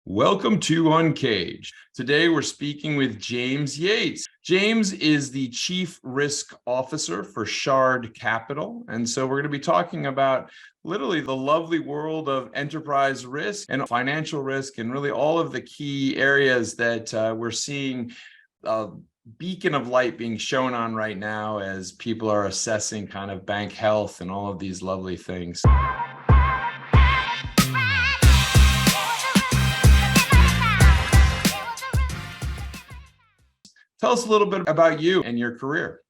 Welcome to Uncaged. Today we're speaking with James Yates. James is the Chief Risk Officer for Shard Capital. And so we're going to be talking about literally the lovely world of enterprise risk and financial risk and really all of the key areas that we're seeing a beacon of light being shown on right now as people are assessing kind of bank health and all of these lovely things. Tell us a little bit about you and your career.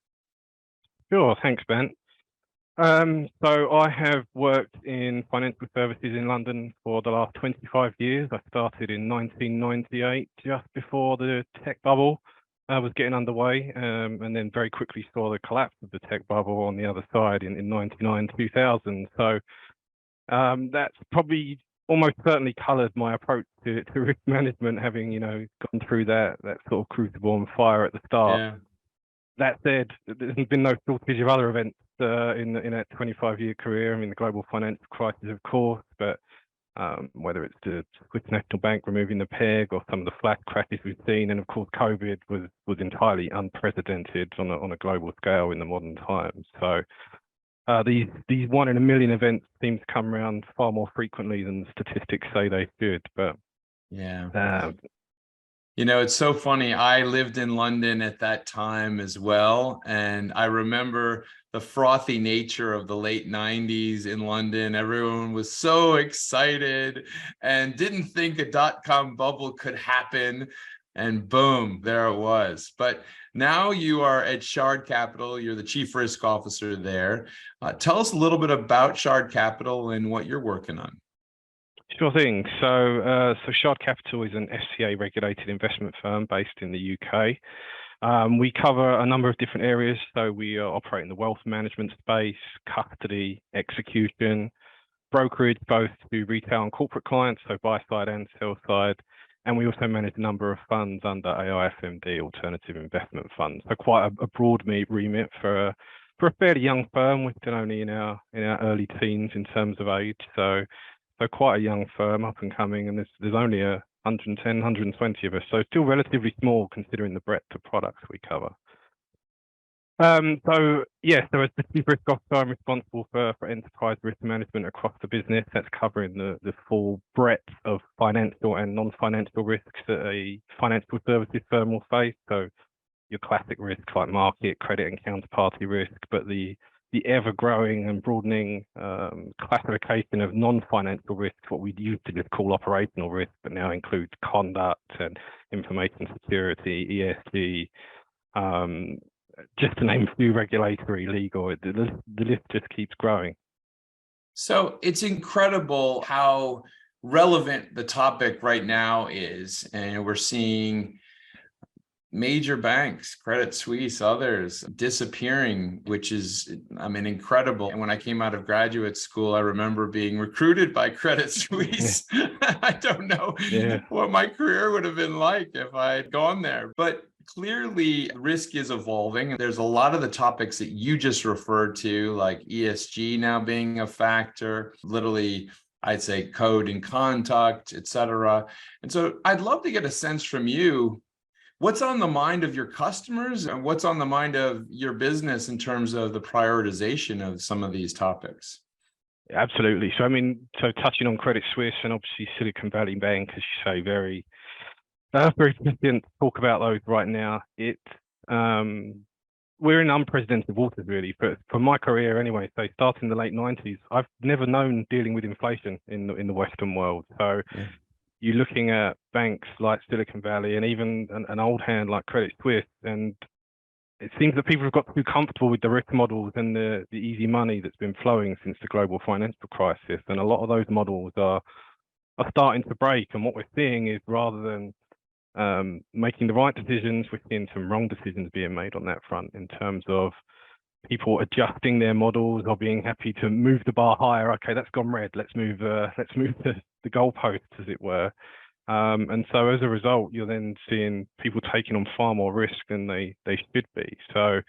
Sure, thanks, Ben. So I have worked in financial services in London for the last 25 years. I started in 1998, just before the tech bubble was getting underway, and then very quickly saw the collapse of the tech bubble on the other side in 99, 2000. So that's probably almost certainly coloured my approach to risk management, having gone through that sort of crucible and fire at the start. Yeah. That said, there's been no shortage of other events in a 25-year career. I mean, the global financial crisis, of course, but whether it's the Swiss National Bank removing the peg or some of the flash crashes we've seen, and of course, COVID was entirely unprecedented on a global scale in the modern times. So these 1 in a million events seem to come around far more frequently than the statistics say they should. But yeah. It's so funny. I lived in London at that time as well. And I remember the frothy nature of the late 90s in London. Everyone was so excited and didn't think a dot-com bubble could happen. And boom, there it was. But now you are at Shard Capital. You're the Chief Risk Officer there. Tell us a little bit about Shard Capital and what you're working on. Sure thing. So Shard Capital is an FCA-regulated investment firm based in the UK. We cover a number of different areas. So we operate in the wealth management space, custody, execution, brokerage, both to retail and corporate clients, so buy side and sell side. And we also manage a number of funds under AIFMD, alternative investment funds. So quite a broad remit for a fairly young firm. We're still only in our early teens in terms of age. So quite a young firm, up and coming, and there's only 110, 120 of us, so still relatively small considering the breadth of products we cover. So as the Chief Risk Officer, I'm responsible for enterprise risk management across the business. That's covering the full breadth of financial and non-financial risks that a financial services firm will face. So your classic risks like market, credit, and counterparty risk, but the ever-growing and broadening classification of non-financial risks, what we used to just call operational risk, but now includes conduct and information security, ESG, just to name a few, regulatory, legal. The list just keeps growing. So it's incredible how relevant the topic right now is, and we're seeing major banks, Credit Suisse, others disappearing, which is, incredible. And when I came out of graduate school, I remember being recruited by Credit Suisse. I don't know what my career would have been like if I had gone there. But clearly, risk is evolving. There's a lot of the topics that you just referred to, like ESG now being a factor, literally, I'd say code and conduct, et cetera. And so I'd love to get a sense from you. What's on the mind of your customers and what's on the mind of your business in terms of the prioritization of some of these topics? Absolutely. So touching on Credit Suisse and obviously Silicon Valley Bank, as you say, very significant to talk about those right now. We're in unprecedented waters, really, for my career anyway. So starting in the late 90s, I've never known dealing with inflation in the Western world. So you're looking at banks like Silicon Valley and even an old hand like Credit Suisse, and it seems that people have got too comfortable with the risk models and the easy money that's been flowing since the global financial crisis, and a lot of those models are starting to break. And what we're seeing is, rather than making the right decisions, we're seeing some wrong decisions being made on that front in terms of people adjusting their models or being happy to move the bar higher. Okay, that's gone red. Let's move the goalposts, as it were. And so as a result, you're then seeing people taking on far more risk than they should be. So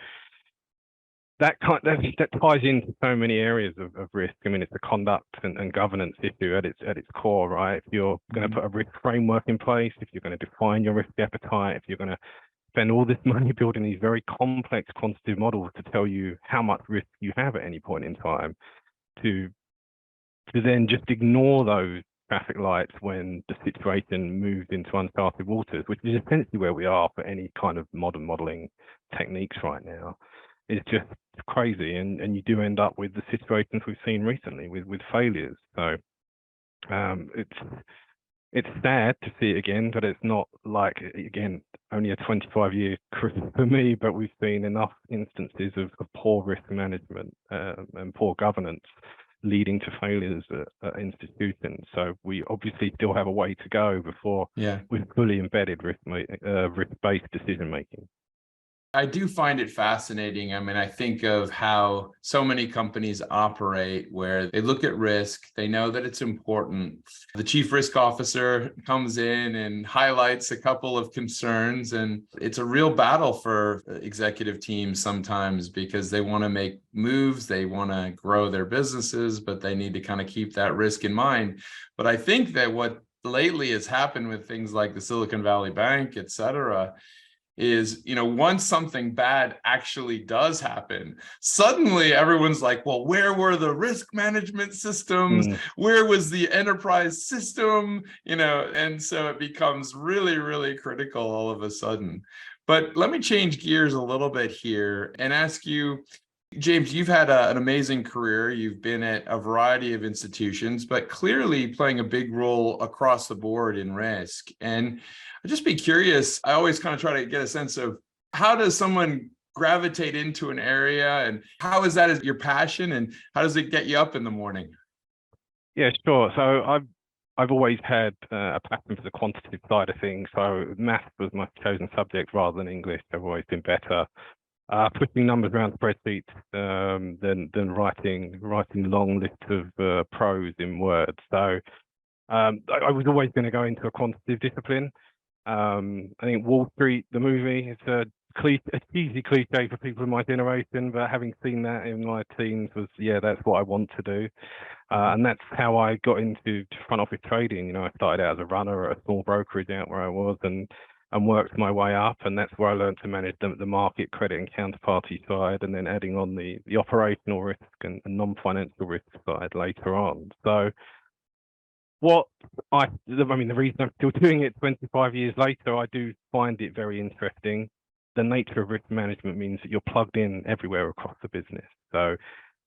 that ties into so many areas of risk. I mean, it's a conduct and governance issue at its core, right? If you're going to put a risk framework in place, if you're going to define your risk appetite, if you're going to spend all this money building these very complex quantitative models to tell you how much risk you have at any point in time, to then just ignore those traffic lights when the situation moves into uncharted waters, which is essentially where we are for any kind of modern modeling techniques right now, is just crazy. And you do end up with the situations we've seen recently with failures. So it's sad to see it again, but it's not like, again, only a 25-year career for me, but we've seen enough instances of poor risk management and poor governance leading to failures at institutions. So we obviously still have a way to go before we've fully embedded risk-based decision making. I do find it fascinating. I mean, I think of how so many companies operate where they look at risk, they know that it's important. The chief risk officer comes in and highlights a couple of concerns, and it's a real battle for executive teams sometimes because they want to make moves, they want to grow their businesses, but they need to kind of keep that risk in mind. But I think that what lately has happened with things like the Silicon Valley Bank, et cetera, is, once something bad actually does happen, suddenly everyone's like, well, where were the risk management systems? Where was the enterprise system? And so it becomes really, really critical all of a sudden. But let me change gears a little bit here and ask you, James, you've had an amazing career. You've been at a variety of institutions, but clearly playing a big role across the board in risk. And I'd just be curious, I always kind of try to get a sense of how does someone gravitate into an area, and how is that your passion, and how does it get you up in the morning? Yeah, sure. So I've always had a passion for the quantitative side of things. So maths was my chosen subject rather than English. I've always been better putting numbers around spreadsheets than writing long lists of prose in Word. So I was always going to go into a quantitative discipline. I think Wall Street, the movie, it's a cheesy cliche for people in my generation, but having seen that in my teens was, that's what I want to do. And that's how I got into front office trading. I started out as a runner at a small brokerage out where I was, and worked my way up, and that's where I learned to manage the market, credit, and counterparty side, and then adding on the operational risk and non-financial risk side later on. So the reason I'm still doing it 25 years later, I do find it very interesting. The nature of risk management means that you're plugged in everywhere across the business. So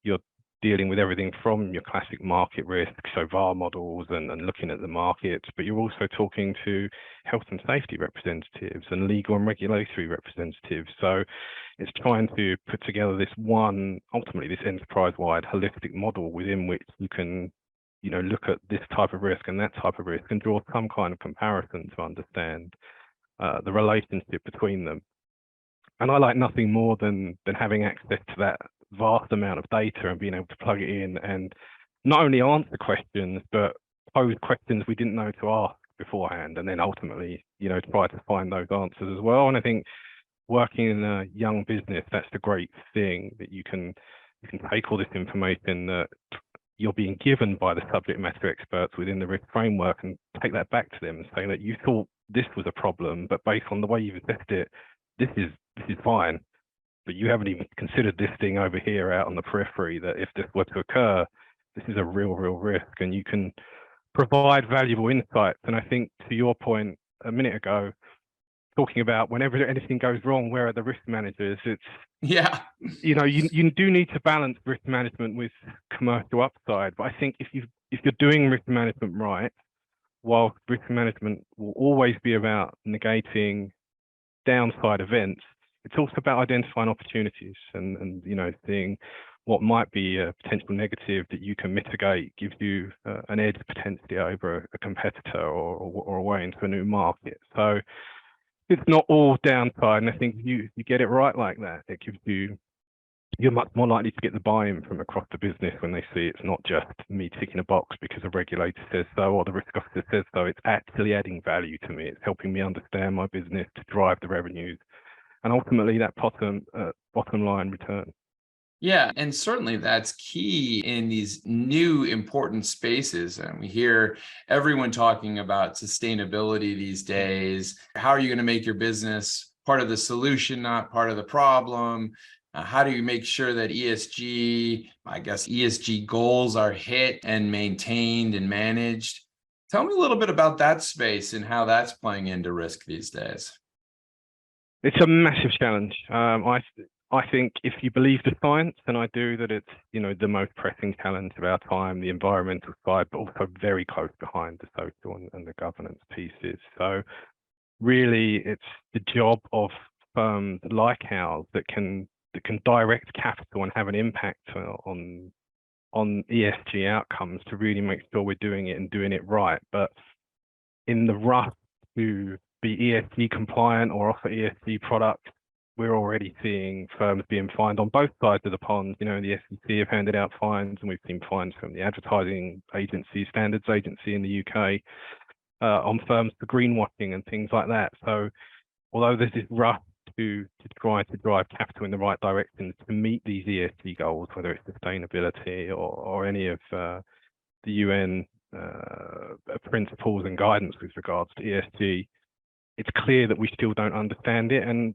you're dealing with everything from your classic market risk, so VAR models and looking at the markets, but you're also talking to health and safety representatives and legal and regulatory representatives. So it's trying to put together ultimately this enterprise-wide holistic model within which you can look at this type of risk and that type of risk and draw some kind of comparison to understand the relationship between them. And I like nothing more than having access to that vast amount of data and being able to plug it in and not only answer questions, but pose questions we didn't know to ask beforehand, and then ultimately, try to find those answers as well. And I think working in a young business, that's the great thing, that you can take all this information that you're being given by the subject matter experts within the risk framework and take that back to them and say that you thought this was a problem, but based on the way you've assessed it, this is fine, but you haven't even considered this thing over here out on the periphery, that if this were to occur, this is a real risk, and you can provide valuable insights. And I think to your point a minute ago, talking about whenever anything goes wrong, where are the risk managers? It's you do need to balance risk management with commercial upside. But I think if you're doing risk management right, while risk management will always be about negating downside events, it's also about identifying opportunities and seeing what might be a potential negative that you can mitigate, gives you an edge potentially over a competitor or a way into a new market. So it's not all downside, and I think you get it right like that, it gives you're much more likely to get the buy-in from across the business when they see it's not just me ticking a box because a regulator says so or the risk officer says so. It's actually adding value to me. It's helping me understand my business to drive the revenues and ultimately that bottom line return. Yeah, and certainly that's key in these new important spaces. And we hear everyone talking about sustainability these days. How are you going to make your business part of the solution, not part of the problem? How do you make sure that ESG goals are hit and maintained and managed? Tell me a little bit about that space and how that's playing into risk these days. It's a massive challenge. I think if you believe the science, and I do, that it's, the most pressing challenge of our time, the environmental side, but also very close behind the social and the governance pieces. So really, it's the job of firms like ours that can direct capital and have an impact on ESG outcomes to really make sure we're doing it and doing it right. But in the rush to be ESG compliant or offer ESG products, we're already seeing firms being fined on both sides of the pond. The SEC have handed out fines, and we've seen fines from the Advertising Agency, Standards Agency in the UK, on firms for greenwashing and things like that. So although there's this rush to try to drive capital in the right direction to meet these ESG goals, whether it's sustainability or any of the UN principles and guidance with regards to ESG, it's clear that we still don't understand it. And,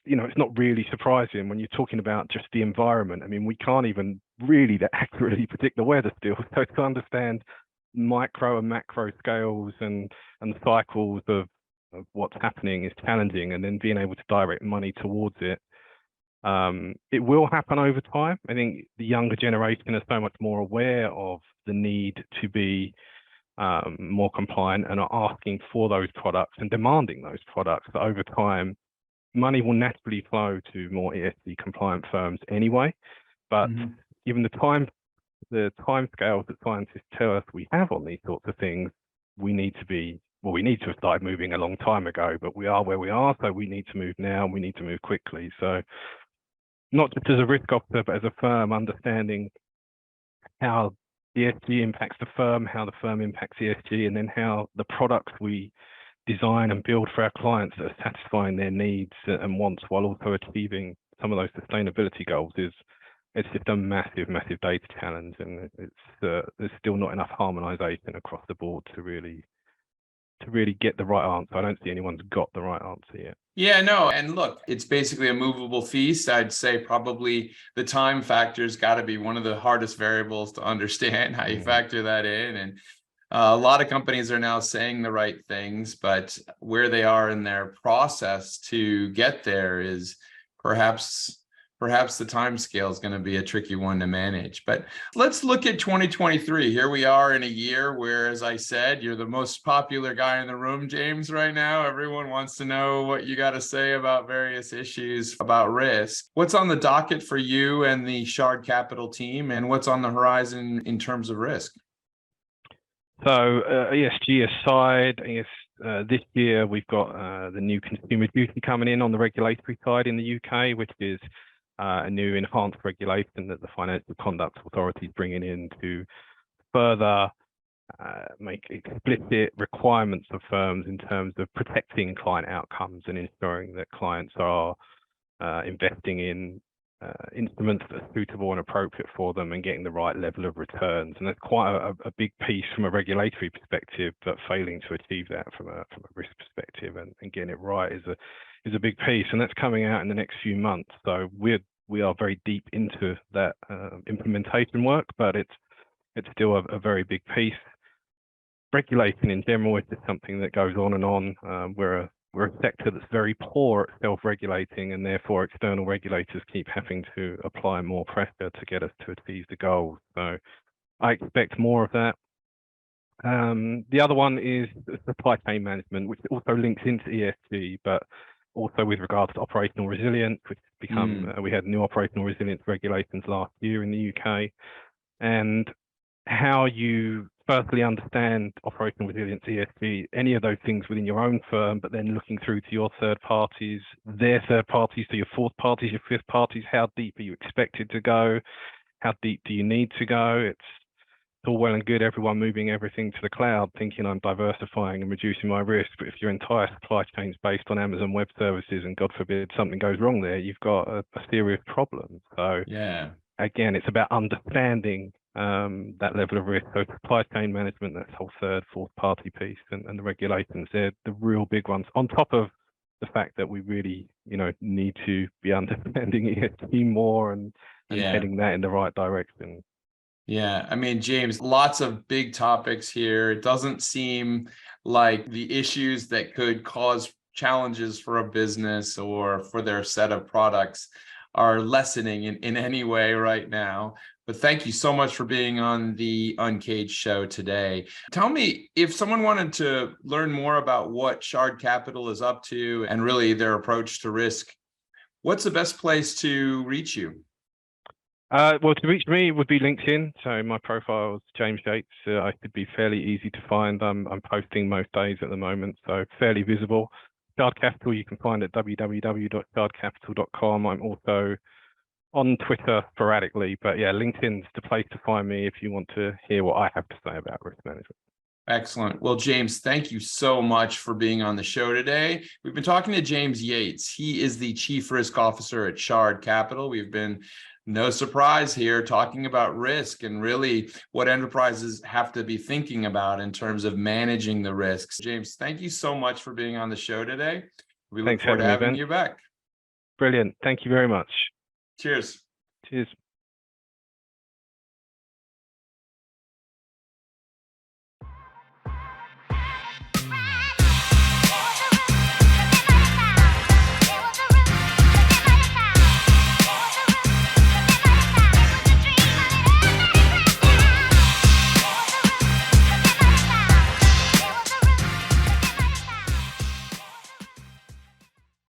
it's not really surprising when you're talking about just the environment. I mean, we can't even really that accurately predict the weather still. So to understand micro and macro scales and the cycles of what's happening is challenging, and then being able to direct money towards it. It will happen over time. I think the younger generation are so much more aware of the need to be more compliant and are asking for those products and demanding those products. That over time, money will naturally flow to more ESG compliant firms anyway. But given the time scales that scientists tell us we have on these sorts of things, we need to have started moving a long time ago, but we are where we are, so we need to move now, and we need to move quickly. So not just as a risk officer, but as a firm, understanding how ESG impacts the firm, how the firm impacts ESG, and then how the products we design and build for our clients that are satisfying their needs and wants while also achieving some of those sustainability goals it's just a massive data challenge, and there's still not enough harmonization across the board to really get the right answer. I don't see anyone's got the right answer yet. Yeah, no, and look, it's basically a movable feast. I'd say probably the time factor's got to be one of the hardest variables to understand, how you factor that in. And a lot of companies are now saying the right things, but where they are in their process to get there is perhaps the time scale is going to be a tricky one to manage. But let's look at 2023. Here we are in a year where, as I said, you're the most popular guy in the room, James, right now. Everyone wants to know what you got to say about various issues about risk. What's on the docket for you and the Shard Capital team, and what's on the horizon in terms of risk? So ESG aside, I guess this year we've got the new consumer duty coming in on the regulatory side in the UK, which is a new enhanced regulation that the Financial Conduct Authority is bringing in to further make explicit requirements of firms in terms of protecting client outcomes and ensuring that clients are investing in instruments that are suitable and appropriate for them and getting the right level of returns. And that's quite a big piece from a regulatory perspective, but failing to achieve that from a risk perspective and getting it right is a big piece. And that's coming out in the next few months. So we are very deep into that implementation work, but it's still a very big piece. Regulation in general is just something that goes on and on. We're a sector that's very poor at self-regulating, and therefore external regulators keep having to apply more pressure to get us to achieve the goals. So I expect more of that. The other one is supply chain management, which also links into ESG, but also with regards to operational resilience, which has become, we had new operational resilience regulations last year in the UK, and how you firstly understand operational resilience, ESG, any of those things within your own firm, but then looking through to your third parties, their third parties, to your fourth parties, your fifth parties. How deep are you expected to go? How deep do you need to go? It's all well and good everyone moving everything to the cloud, thinking I'm diversifying and reducing my risk, but if your entire supply chain is based on Amazon Web Services and God forbid something goes wrong there, you've got a serious problem. So yeah, again, it's about understanding that level of risk. So supply chain management, that's whole third, fourth party piece, and the regulations, they're the real big ones. On top of the fact that we really, need to be understanding ESG more and heading that in the right direction. Yeah, I mean, James, lots of big topics here. It doesn't seem like the issues that could cause challenges for a business or for their set of products are lessening in any way right now. But thank you so much for being on the Uncaged show today. Tell me, if someone wanted to learn more about what Shard Capital is up to and really their approach to risk, what's the best place to reach you? Well, to reach me would be LinkedIn. So my profile is James Yates. I could be fairly easy to find. I'm posting most days at the moment, so fairly visible. Shard Capital, you can find at www.shardcapital.com. I'm also on Twitter sporadically, but yeah, LinkedIn's the place to find me if you want to hear what I have to say about risk management. Excellent. Well, James, thank you so much for being on the show today. We've been talking to James Yates. He is the Chief Risk Officer at Shard Capital. We've been, no surprise here, talking about risk and really what enterprises have to be thinking about in terms of managing the risks. James, thank you so much for being on the show today. We look forward to having you back. Brilliant. Thank you very much. Cheers. Cheers.